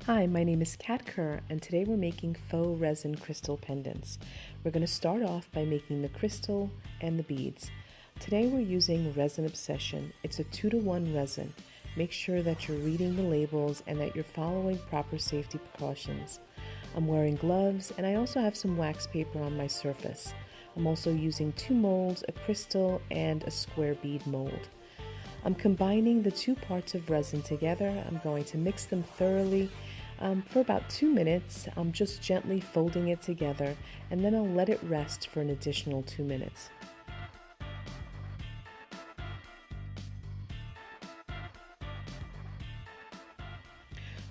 Hi, my name is Kat Kerr, and today we're making faux resin crystal pendants. We're going to start off by making the crystal and the beads. Today we're using Resin Obsession. It's a 2-to-1 resin. Make sure that you're reading the labels and that you're following proper safety precautions. I'm wearing gloves, and I also have some wax paper on my surface. I'm also using 2 molds, a crystal and a square bead mold. I'm combining the 2 parts of resin together. I'm going to mix them thoroughly for about 2 minutes. I'm just gently folding it together, and then I'll let it rest for an additional 2 minutes.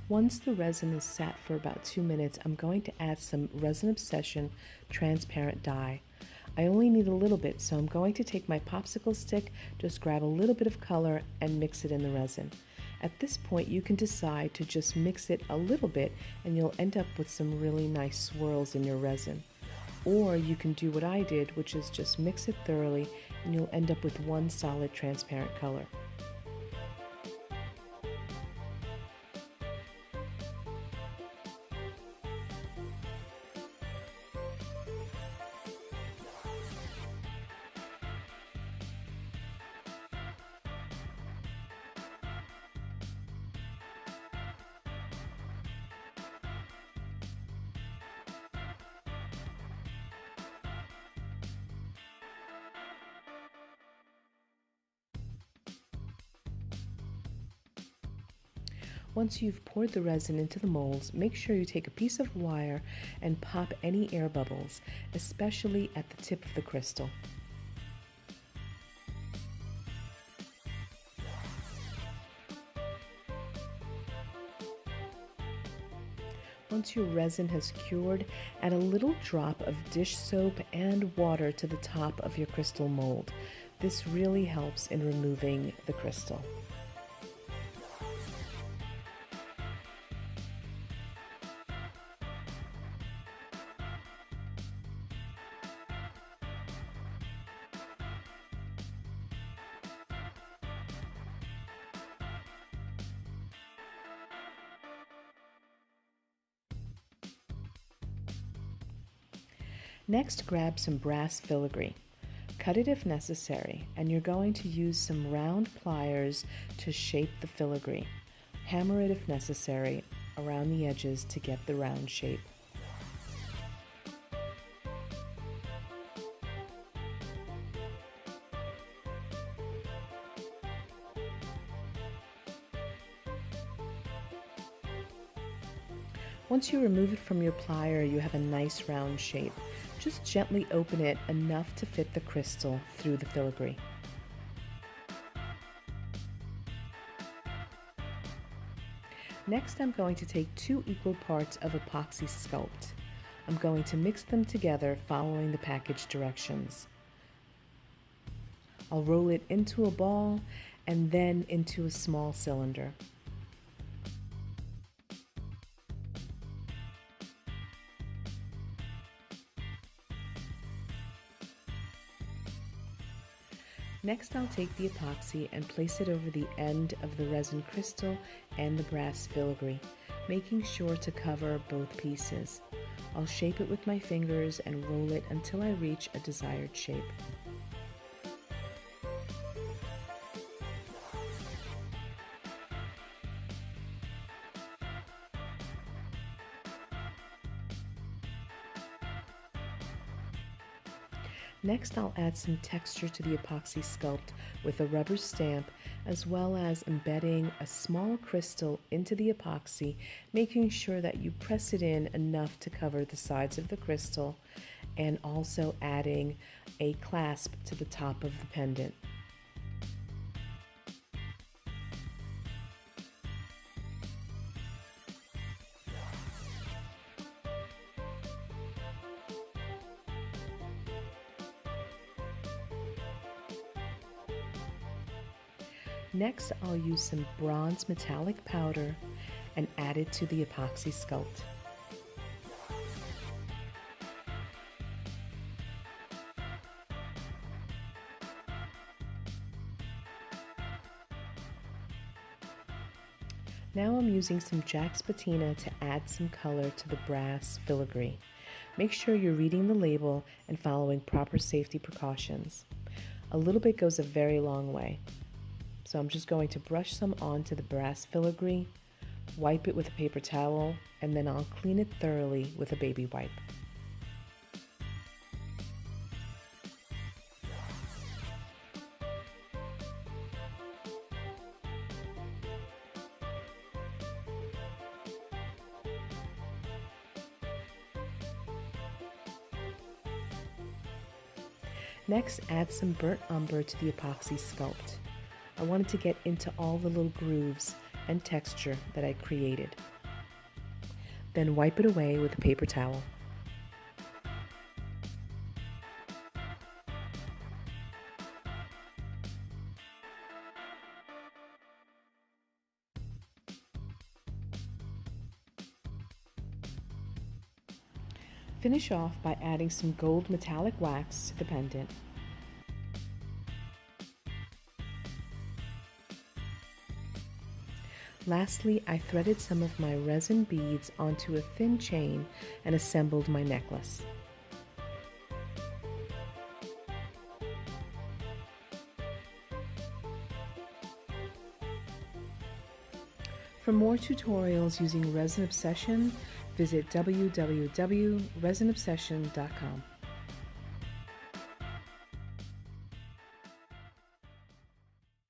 Once the resin is sat for about 2 minutes, I'm going to add some Resin Obsession transparent dye. I only need a little bit, so I'm going to take my popsicle stick, just grab a little bit of color and mix it in the resin. At this point, you can decide to just mix it a little bit and you'll end up with some really nice swirls in your resin. Or you can do what I did, which is just mix it thoroughly and you'll end up with one solid transparent color. Once you've poured the resin into the molds, make sure you take a piece of wire and pop any air bubbles, especially at the tip of the crystal. Once your resin has cured, add a little drop of dish soap and water to the top of your crystal mold. This really helps in removing the crystal. Next, grab some brass filigree. Cut it if necessary, and you're going to use some round pliers to shape the filigree. Hammer it if necessary around the edges to get the round shape. Once you remove it from your plier, you have a nice round shape. Just gently open it enough to fit the crystal through the filigree. Next, I'm going to take 2 equal parts of epoxy sculpt. I'm going to mix them together following the package directions. I'll roll it into a ball and then into a small cylinder. Next, I'll take the epoxy and place it over the end of the resin crystal and the brass filigree, making sure to cover both pieces. I'll shape it with my fingers and roll it until I reach a desired shape. Next, I'll add some texture to the epoxy sculpt with a rubber stamp, as well as embedding a small crystal into the epoxy, making sure that you press it in enough to cover the sides of the crystal, and also adding a clasp to the top of the pendant. Next, I'll use some bronze metallic powder and add it to the epoxy sculpt. Now I'm using some Jack's patina to add some color to the brass filigree. Make sure you're reading the label and following proper safety precautions. A little bit goes a very long way. So I'm just going to brush some onto the brass filigree, wipe it with a paper towel, and then I'll clean it thoroughly with a baby wipe. Next, add some burnt umber to the epoxy sculpt. I wanted to get into all the little grooves and texture that I created. Then wipe it away with a paper towel. Finish off by adding some gold metallic wax to the pendant. Lastly, I threaded some of my resin beads onto a thin chain and assembled my necklace. For more tutorials using Resin Obsession, visit www.resinobsession.com.